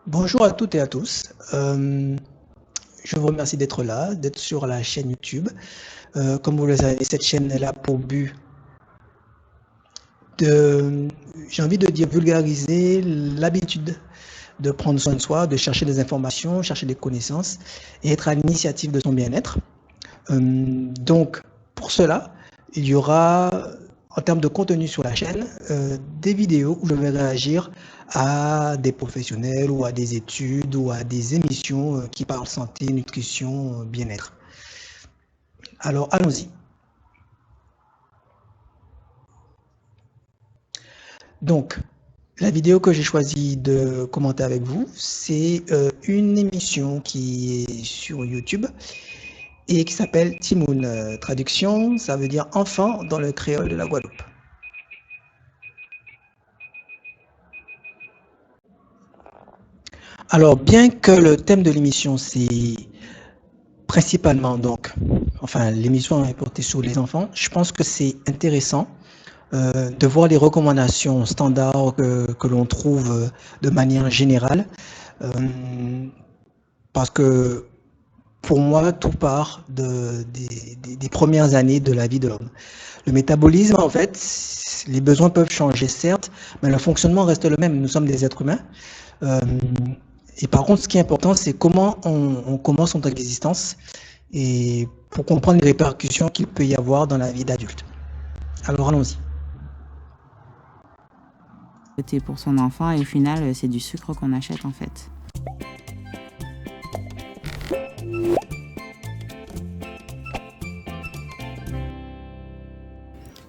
Bonjour à toutes et à tous. Je vous remercie d'être là, d'être sur la chaîne YouTube. Comme vous le savez, cette chaîne est là pour but de, j'ai envie de dire, vulgariser l'habitude de prendre soin de soi, de chercher des informations, chercher des connaissances et être à l'initiative de son bien-être. Donc, pour cela, il y aura, en termes de contenu sur la chaîne, des vidéos où je vais réagir à des professionnels ou à des études ou à des émissions qui parlent santé, nutrition, bien-être. Alors, allons-y. Donc, la vidéo que j'ai choisi de commenter avec vous, c'est une émission qui est sur YouTube et qui s'appelle Timoun. Traduction, ça veut dire enfant dans le créole de la Guadeloupe. Alors, bien que le thème de l'émission, c'est principalement l'émission est portée sur les enfants, je pense que c'est intéressant de voir les recommandations standards que l'on trouve de manière générale, euh, parce que pour moi, tout part des premières années de la vie de l'homme. Le métabolisme, en fait, les besoins peuvent changer, certes, mais le fonctionnement reste le même. Nous sommes des êtres humains. Euh, et par contre, ce qui est important, c'est comment on commence notre existence et pour comprendre les répercussions qu'il peut y avoir dans la vie d'adulte. Alors, allons-y. Pour son enfant et au final, c'est du sucre qu'on achète en fait.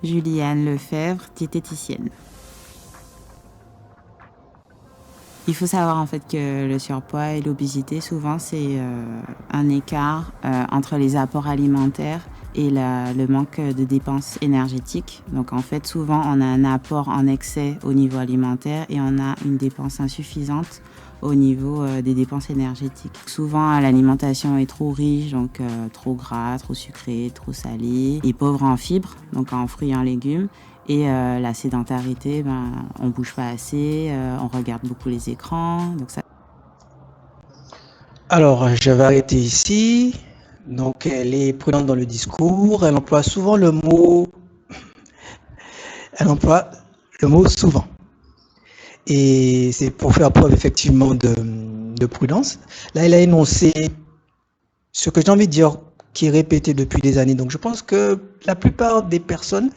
Juliane Lefebvre, diététicienne. Il faut savoir en fait que le surpoids et l'obésité, souvent, c'est un écart entre les apports alimentaires et le manque de dépenses énergétiques. Donc en fait, souvent, on a un apport en excès au niveau alimentaire et on a une dépense insuffisante au niveau des dépenses énergétiques. Souvent, l'alimentation est trop riche, donc trop gras, trop sucré, trop salé, et pauvre en fibres, donc en fruits et en légumes. Et la sédentarité, on bouge pas assez, on regarde beaucoup les écrans. Donc ça... Alors, je vais arrêter ici. Donc, elle est prudente dans le discours. Elle emploie souvent le mot. Elle emploie le mot souvent. Et c'est pour faire preuve effectivement de prudence. Là, elle a énoncé ce que j'ai envie de dire qui est répété depuis des années. Donc, je pense que la plupart des personnes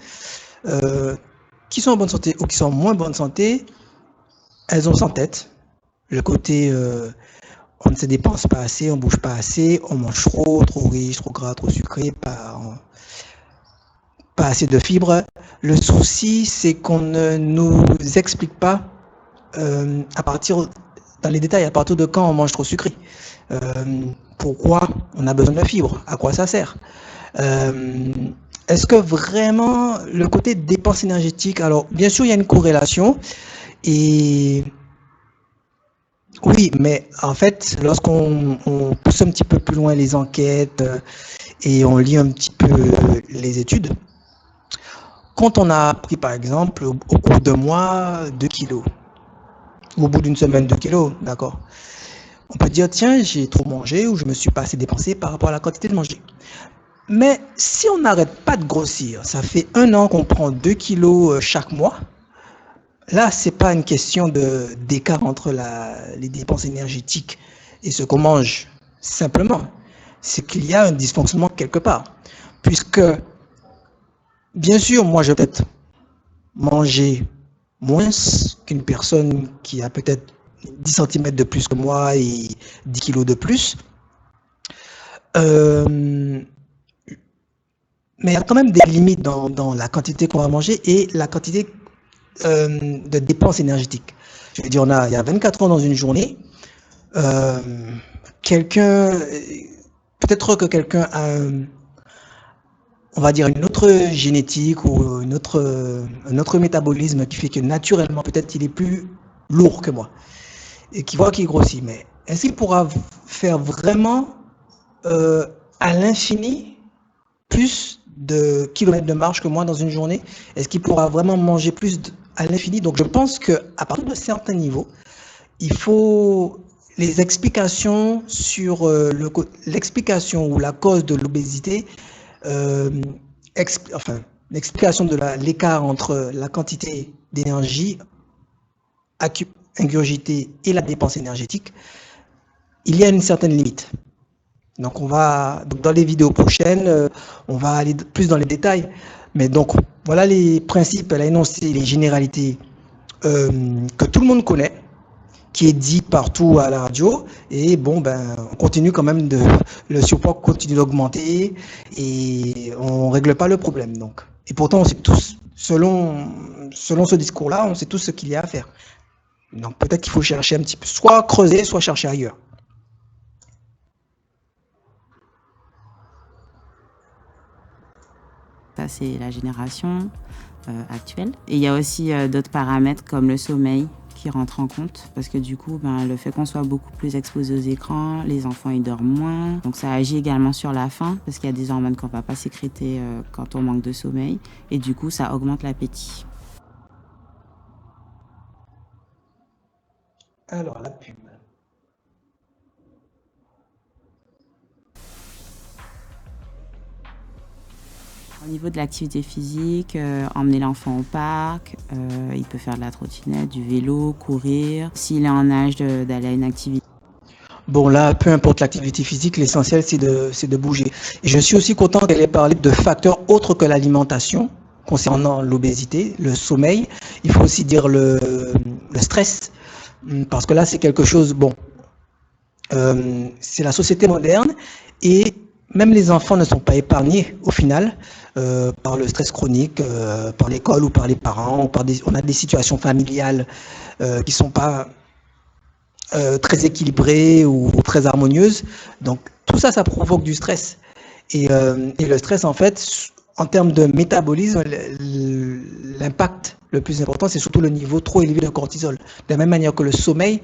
qui sont en bonne santé ou qui sont en moins bonne santé, elles ont ça en tête. Le côté on ne se dépense pas assez, on bouge pas assez, on mange trop riche, trop gras, trop sucré, pas assez de fibres. Le souci, c'est qu'on ne nous explique pas dans les détails, à partir de quand on mange trop sucré. Pourquoi on a besoin de fibres, à quoi ça sert. Est-ce que vraiment le côté dépense énergétique, alors bien sûr il y a une corrélation et oui, mais en fait lorsqu'on pousse un petit peu plus loin les enquêtes et on lit un petit peu les études, quand on a pris par exemple au cours de mois 2 kilos, ou au bout d'une semaine 2 kilos, d'accord, on peut dire tiens j'ai trop mangé ou je me suis pas assez dépensé par rapport à la quantité de manger. Mais si on n'arrête pas de grossir, ça fait 1 an qu'on prend 2 kilos chaque mois, là, c'est pas une question d'écart entre les dépenses énergétiques et ce qu'on mange. Simplement, c'est qu'il y a un dysfonctionnement quelque part. Puisque, bien sûr, moi, je vais peut-être manger moins qu'une personne qui a peut-être 10 cm de plus que moi et 10 kilos de plus. Mais il y a quand même des limites dans la quantité qu'on va manger et la quantité de dépenses énergétiques. Je veux dire, il y a 24 heures dans une journée. Peut-être que quelqu'un a, on va dire, une autre génétique ou un autre métabolisme qui fait que naturellement, peut-être il est plus lourd que moi et qui voit qu'il grossit. Mais est-ce qu'il pourra faire vraiment à l'infini plus de kilomètres de marche que moi dans une journée? Est-ce qu'il pourra vraiment manger plus à l'infini? Donc je pense qu'à partir de certains niveaux, il faut les explications sur l'explication ou la cause de l'obésité, enfin, l'explication de l'écart entre la quantité d'énergie ingurgitée et la dépense énergétique, il y a une certaine limite. Donc dans les vidéos prochaines, on va aller plus dans les détails. Mais donc, voilà les principes, elle a énoncé les généralités que tout le monde connaît, qui est dit partout à la radio. Et bon, on continue quand même le surpoids continue d'augmenter et on règle pas le problème. Donc, et pourtant, on sait tous, selon ce discours-là, on sait tous ce qu'il y a à faire. Donc, peut-être qu'il faut chercher un petit peu, soit creuser, soit chercher ailleurs. Ça, c'est la génération actuelle. Et il y a aussi d'autres paramètres comme le sommeil qui rentrent en compte parce que du coup, le fait qu'on soit beaucoup plus exposé aux écrans, les enfants ils dorment moins. Donc ça agit également sur la faim parce qu'il y a des hormones qu'on ne va pas sécréter quand on manque de sommeil. Et du coup, ça augmente l'appétit. Alors, la pub. Au niveau de l'activité physique, emmener l'enfant au parc, il peut faire de la trottinette, du vélo, courir. S'il est en âge d'aller à une activité. Bon, là, peu importe l'activité physique, l'essentiel, c'est de bouger. Et je suis aussi content qu'elle ait parlé de facteurs autres que l'alimentation concernant l'obésité, le sommeil. Il faut aussi dire le stress, parce que là, c'est quelque chose, bon, c'est la société moderne et même les enfants ne sont pas épargnés au final par le stress chronique, par l'école ou par les parents, on a des situations familiales qui sont pas très équilibrées ou très harmonieuses. Donc tout ça, ça provoque du stress. Et le stress, en fait, en termes de métabolisme, l'impact le plus important, c'est surtout le niveau trop élevé de cortisol. De la même manière que le sommeil,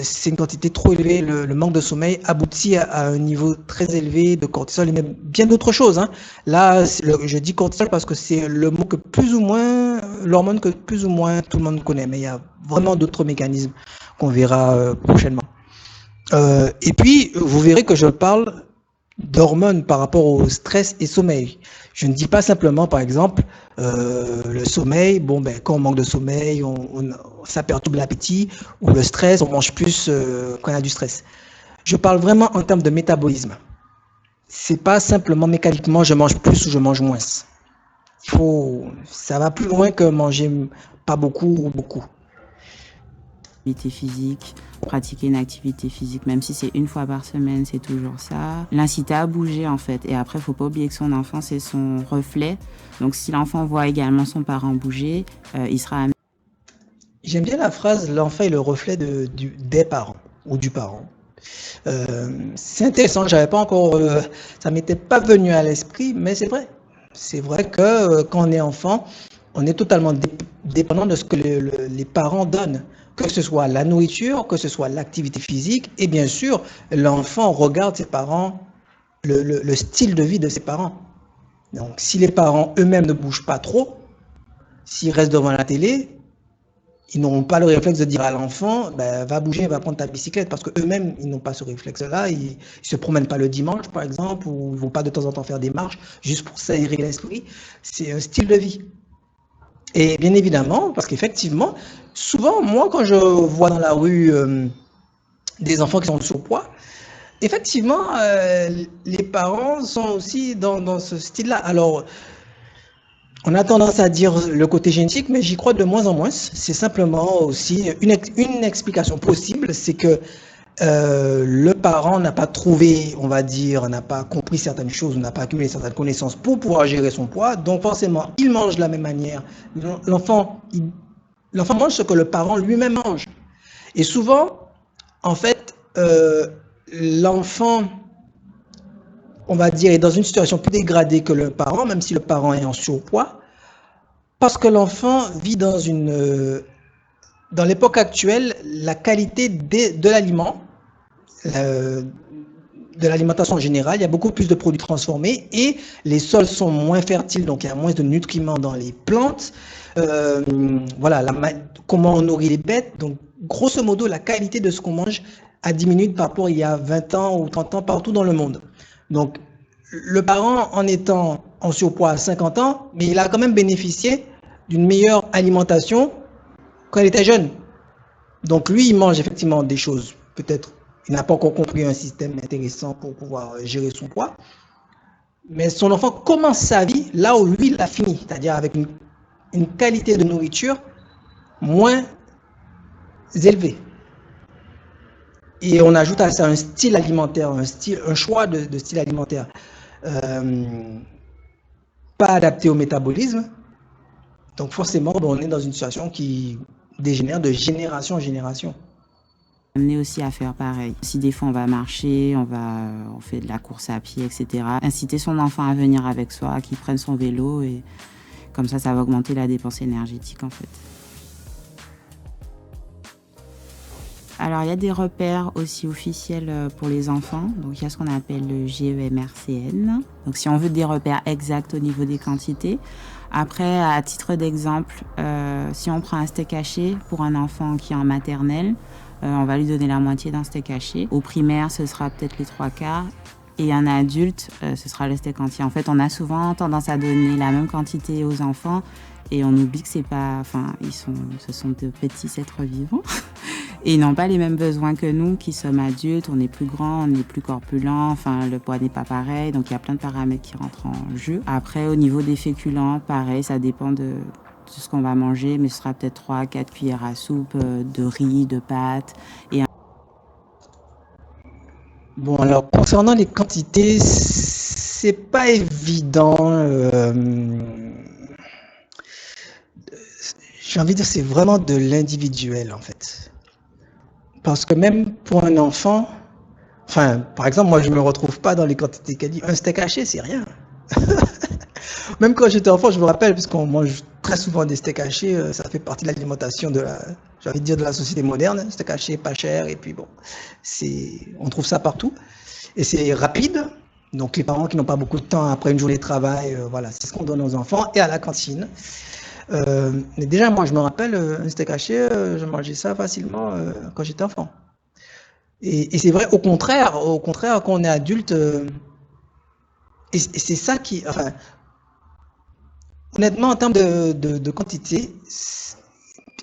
c'est une quantité trop élevée, le manque de sommeil aboutit à un niveau très élevé de cortisol et même bien d'autres choses. Hein. Là, je dis cortisol parce que c'est le mot que plus ou moins, l'hormone que plus ou moins tout le monde connaît, mais il y a vraiment d'autres mécanismes qu'on verra prochainement. Et puis, vous verrez que je parle d'hormones par rapport au stress et sommeil. Je ne dis pas simplement, par exemple, le sommeil, quand on manque de sommeil, ça perturbe l'appétit, ou le stress, on mange plus quand on a du stress. Je parle vraiment en termes de métabolisme. C'est pas simplement mécaniquement je mange plus ou je mange moins. Ça va plus loin que manger pas beaucoup ou beaucoup. Activité physique, pratiquer une activité physique, même si c'est une fois par semaine, c'est toujours ça. L'inciter à bouger en fait. Et après, il ne faut pas oublier que son enfant, c'est son reflet. Donc si l'enfant voit également son parent bouger, il sera... J'aime bien la phrase « l'enfant est le reflet des parents » ou du parent. C'est intéressant, j'avais pas encore, ça m'était pas venu à l'esprit, mais c'est vrai. C'est vrai que quand on est enfant, on est totalement dépendant de ce que les parents donnent, que ce soit la nourriture, que ce soit l'activité physique, et bien sûr, l'enfant regarde ses parents, le style de vie de ses parents. Donc, si les parents eux-mêmes ne bougent pas trop, s'ils restent devant la télé, ils n'auront pas le réflexe de dire à l'enfant, va bouger, va prendre ta bicyclette, parce qu'eux-mêmes, ils n'ont pas ce réflexe-là. Ils ne se promènent pas le dimanche, par exemple, ou ils ne vont pas de temps en temps faire des marches, juste pour s'aérer l'esprit. C'est un style de vie. Et bien évidemment, parce qu'effectivement, souvent, moi, quand je vois dans la rue des enfants qui sont de surpoids, effectivement, les parents sont aussi dans ce style-là. Alors, on a tendance à dire le côté génétique, mais j'y crois de moins en moins. C'est simplement aussi une explication possible, c'est que le parent n'a pas trouvé, on va dire, n'a pas compris certaines choses, n'a pas accumulé certaines connaissances pour pouvoir gérer son poids. Donc forcément, il mange de la même manière. L'enfant mange ce que le parent lui-même mange. Et souvent, en fait, l'enfant, on va dire, est dans une situation plus dégradée que le parent, même si le parent est en surpoids, parce que l'enfant vit dans l'époque actuelle, la qualité de l'aliment, de l'alimentation générale, il y a beaucoup plus de produits transformés et les sols sont moins fertiles, donc il y a moins de nutriments dans les plantes. Voilà, comment on nourrit les bêtes. Donc, grosso modo, la qualité de ce qu'on mange a diminué par rapport à il y a 20 ans ou 30 ans partout dans le monde. Donc, le parent, en étant en surpoids à 50 ans, mais il a quand même bénéficié d'une meilleure alimentation quand il était jeune. Donc, lui, il mange effectivement des choses, peut-être, il n'a pas encore compris un système intéressant pour pouvoir gérer son poids. Mais son enfant commence sa vie là où lui, il a fini, c'est-à-dire avec une qualité de nourriture moins élevée. Et on ajoute à ça un style alimentaire, un choix de style alimentaire pas adapté au métabolisme. Donc forcément, on est dans une situation qui dégénère de génération en génération. Amener aussi à faire pareil. Si des fois on va marcher, on fait de la course à pied, etc. Inciter son enfant à venir avec soi, qu'il prenne son vélo et comme ça va augmenter la dépense énergétique en fait. Alors il y a des repères aussi officiels pour les enfants. Donc il y a ce qu'on appelle le GEMRCN. Donc si on veut des repères exacts au niveau des quantités. Après, à titre d'exemple, si on prend un steak haché pour un enfant qui est en maternelle, on va lui donner la moitié d'un steak haché. Au primaire, ce sera peut-être les 3/4. Et un adulte, ce sera le steak entier. En fait, on a souvent tendance à donner la même quantité aux enfants et on oublie que c'est pas, enfin, ce sont de petits êtres vivants et ils n'ont pas les mêmes besoins que nous qui sommes adultes. On est plus grand, on est plus corpulent, enfin, le poids n'est pas pareil. Donc, il y a plein de paramètres qui rentrent en jeu. Après, au niveau des féculents, pareil, ça dépend de ce qu'on va manger, mais ce sera peut-être 3-4 cuillères à soupe de riz, de pâtes et Bon, alors concernant les quantités, c'est pas évident. J'ai envie de dire, c'est vraiment de l'individuel en fait. Parce que même pour un enfant, enfin, par exemple, moi je me retrouve pas dans les quantités qu'elle dit. Un steak haché, c'est rien. Même quand j'étais enfant, je me rappelle, parce qu'on mange très souvent des steaks hachés, ça fait partie de l'alimentation j'ai envie de dire, de la société moderne. Steak haché, pas cher, et puis bon, on trouve ça partout. Et c'est rapide. Donc les parents qui n'ont pas beaucoup de temps après une journée de travail, voilà, c'est ce qu'on donne aux enfants et à la cantine. Mais déjà, moi, je me rappelle, un steak haché, je mangeais ça facilement quand j'étais enfant. Et c'est vrai, au contraire, quand on est adulte, et c'est ça qui, enfin, honnêtement, en termes de quantité,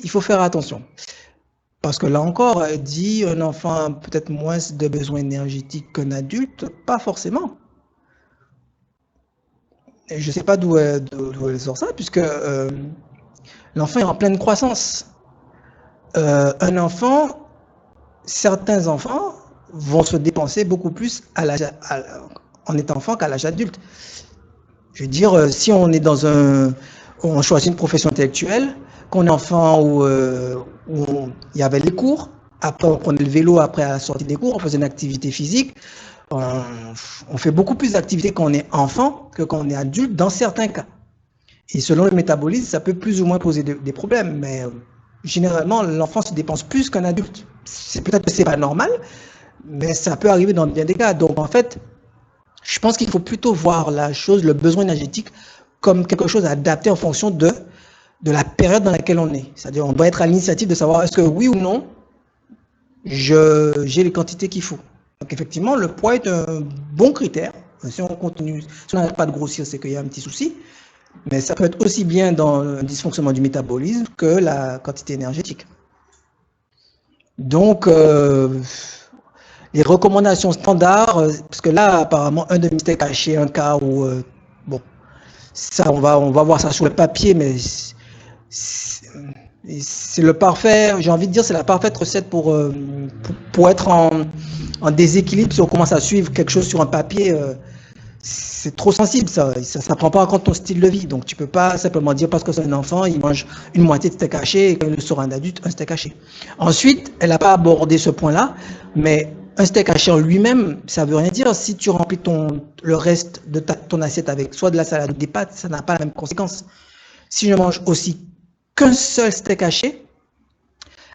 il faut faire attention. Parce que là encore, dit un enfant a peut-être moins de besoins énergétiques qu'un adulte, pas forcément. Et je ne sais pas d'où elle sort ça, puisque l'enfant est en pleine croissance. Certains enfants vont se dépenser beaucoup plus en étant enfant qu'à l'âge adulte. Je veux dire, si on est on choisit une profession intellectuelle, qu'on est enfant où il y avait les cours, après on prenait le vélo, après à la sortie des cours, on faisait une activité physique. On fait beaucoup plus d'activités quand on est enfant que quand on est adulte, dans certains cas. Et selon le métabolisme, ça peut plus ou moins poser des problèmes, mais généralement, l'enfant se dépense plus qu'un adulte. Peut-être que c'est pas normal, mais ça peut arriver dans bien des cas. Donc en fait, je pense qu'il faut plutôt voir la chose, le besoin énergétique, comme quelque chose à adapter en fonction de la période dans laquelle on est. C'est-à-dire, on doit être à l'initiative de savoir est-ce que oui ou non, j'ai les quantités qu'il faut. Donc effectivement, le poids est un bon critère. Si on n'arrête pas de grossir, c'est qu'il y a un petit souci. Mais ça peut être aussi bien dans le dysfonctionnement du métabolisme que la quantité énergétique. Donc, les recommandations standards, parce que là, apparemment, un demi-steak haché, un quart, ou bon, ça, on va voir ça sur le papier, mais c'est le parfait, j'ai envie de dire, c'est la parfaite recette pour être en déséquilibre. Si on commence à suivre quelque chose sur un papier, c'est trop sensible, ça prend pas en compte ton style de vie. Donc tu peux pas simplement dire parce que c'est un enfant, il mange une moitié de steak haché et quand il sera un adulte, un steak haché. Ensuite, elle n'a pas abordé ce point-là, mais un steak haché en lui-même, ça veut rien dire. Si tu remplis le reste de ton assiette avec soit de la salade ou des pâtes, ça n'a pas la même conséquence. Si je mange aussi qu'un seul steak haché,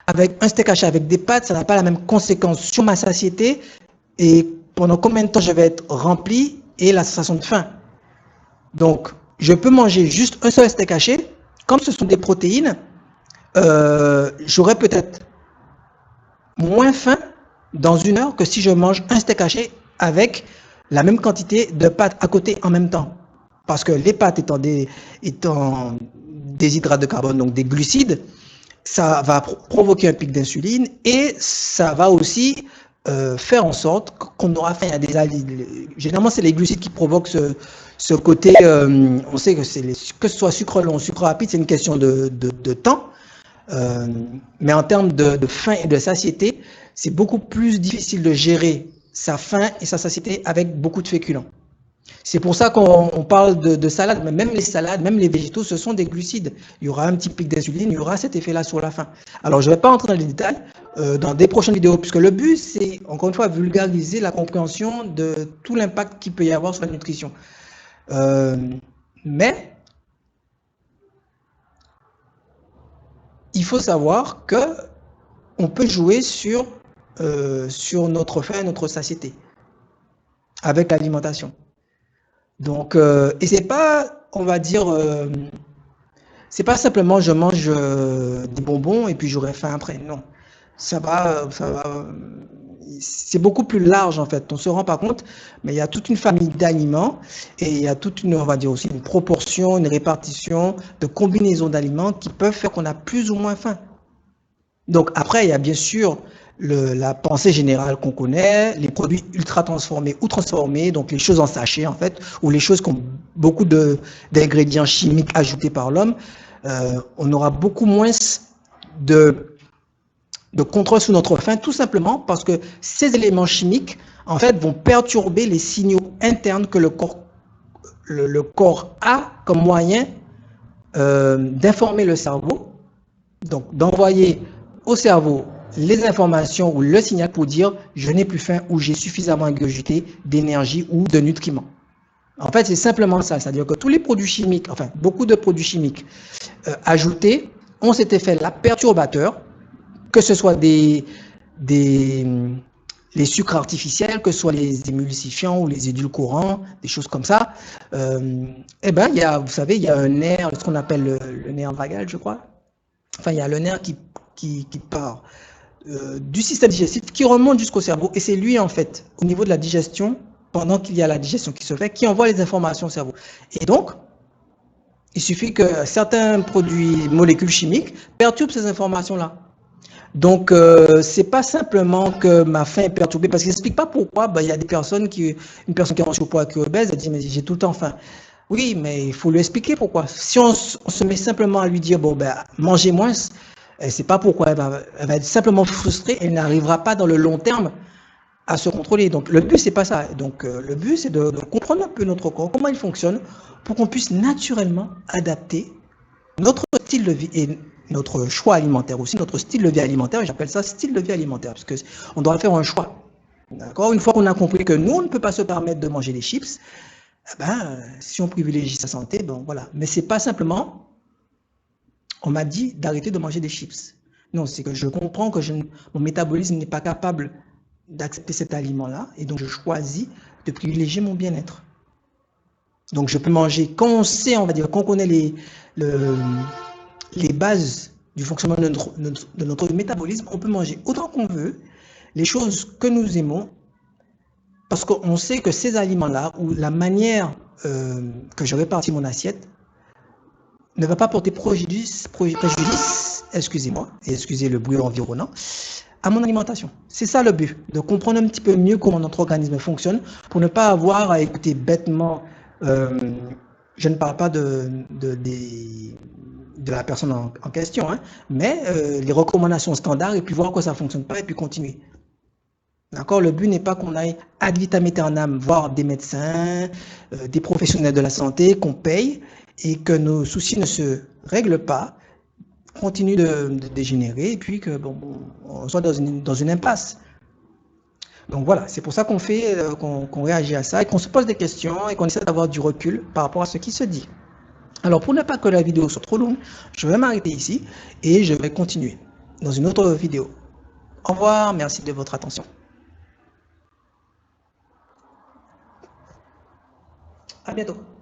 avec un steak haché avec des pâtes, ça n'a pas la même conséquence sur ma satiété et pendant combien de temps je vais être rempli et la sensation de faim. Donc, je peux manger juste un seul steak haché, comme ce sont des protéines, j'aurai peut-être moins faim dans 1 heure que si je mange un steak haché avec la même quantité de pâtes à côté en même temps. Parce que les pâtes étant des hydrates de carbone, donc des glucides, ça va provoquer un pic d'insuline et ça va aussi faire en sorte qu'on aura faim. Généralement, c'est les glucides qui provoquent ce côté, on sait que que ce soit sucre long, sucre rapide, c'est une question de temps. Mais en termes de faim et de satiété, c'est beaucoup plus difficile de gérer sa faim et sa satiété avec beaucoup de féculents. C'est pour ça qu'on parle de salade, mais même les salades, même les végétaux, ce sont des glucides. Il y aura un petit pic d'insuline, il y aura cet effet-là sur la faim. Alors, je ne vais pas entrer dans les détails dans des prochaines vidéos, puisque le but, c'est, encore une fois, vulgariser la compréhension de tout l'impact qu'il peut y avoir sur la nutrition. Mais il faut savoir que on peut jouer sur notre faim et notre satiété avec l'alimentation. Donc, et c'est pas, on va dire, c'est pas simplement je mange des bonbons et puis j'aurai faim après. Non, ça va, c'est beaucoup plus large en fait. On se rend pas compte, mais il y a toute une famille d'aliments et il y a toute une, on va dire aussi une proportion, une répartition de combinaisons d'aliments qui peuvent faire qu'on a plus ou moins faim. Donc après, il y a bien sûr la pensée générale qu'on connaît, les produits ultra transformés ou transformés, donc les choses en sachet en fait, ou les choses qui ont beaucoup d'ingrédients chimiques ajoutés par l'homme. On aura beaucoup moins de contrôle sur notre faim, tout simplement parce que ces éléments chimiques en fait vont perturber les signaux internes que le corps a comme moyen d'informer le cerveau, donc d'envoyer au cerveau les informations ou le signal pour dire je n'ai plus faim ou j'ai suffisamment ingurgité d'énergie ou de nutriments. En fait, c'est simplement ça, c'est-à-dire que tous les produits chimiques, enfin beaucoup de produits chimiques ajoutés ont cet effet-là perturbateur, que ce soit les sucres artificiels, que ce soit les émulsifiants ou les édulcorants, des choses comme ça. Eh ben, vous savez, il y a un nerf, ce qu'on appelle le nerf vagal, je crois. Enfin, il y a le nerf qui part du système digestif qui remonte jusqu'au cerveau et c'est lui en fait au niveau de la digestion, pendant qu'il y a la digestion qui se fait, qui envoie les informations au cerveau. Et donc il suffit que certains produits, molécules chimiques perturbent ces informations là. Donc c'est pas simplement que ma faim est perturbée, parce qu'il n'explique pas pourquoi. Il y a des personnes une personne qui est en surpoids, qui est obèse, elle dit mais j'ai tout le temps faim. Oui, mais il faut lui expliquer pourquoi. Si on se met simplement à lui dire bon mangez moins, elle ne sait pas pourquoi, elle va être simplement frustrée, elle n'arrivera pas dans le long terme à se contrôler. Donc le but, c'est pas ça. Donc le but, c'est de comprendre un peu notre corps, comment il fonctionne, pour qu'on puisse naturellement adapter notre style de vie et notre choix alimentaire aussi, notre style de vie alimentaire, et j'appelle ça style de vie alimentaire, parce qu'on doit faire un choix. D'accord ? Une fois qu'on a compris que nous, on ne peut pas se permettre de manger des chips, si on privilégie sa santé, voilà. Mais c'est pas simplement on m'a dit d'arrêter de manger des chips. Non, c'est que je comprends que mon métabolisme n'est pas capable d'accepter cet aliment-là, et donc je choisis de privilégier mon bien-être. Donc je peux manger, quand on sait, on va dire, qu'on connaît les bases du fonctionnement de notre métabolisme, on peut manger autant qu'on veut, les choses que nous aimons, parce qu'on sait que ces aliments-là, ou la manière que je répartis mon assiette, ne va pas porter préjudice, excusez-moi, et excusez le bruit environnant, à mon alimentation. C'est ça le but, de comprendre un petit peu mieux comment notre organisme fonctionne, pour ne pas avoir à écouter bêtement, je ne parle pas de la personne en question, hein, mais les recommandations standards, et puis voir que ça ne fonctionne pas, et puis continuer. D'accord ? Le but n'est pas qu'on aille ad vitam aeternam voir des médecins, des professionnels de la santé qu'on paye, et que nos soucis ne se règlent pas, continuent de dégénérer, et puis que on soit dans une impasse. Donc voilà, c'est pour ça qu'on fait, qu'on réagit à ça, et qu'on se pose des questions, et qu'on essaie d'avoir du recul par rapport à ce qui se dit. Alors pour ne pas que la vidéo soit trop longue, je vais m'arrêter ici, et je vais continuer dans une autre vidéo. Au revoir, merci de votre attention. bientôt.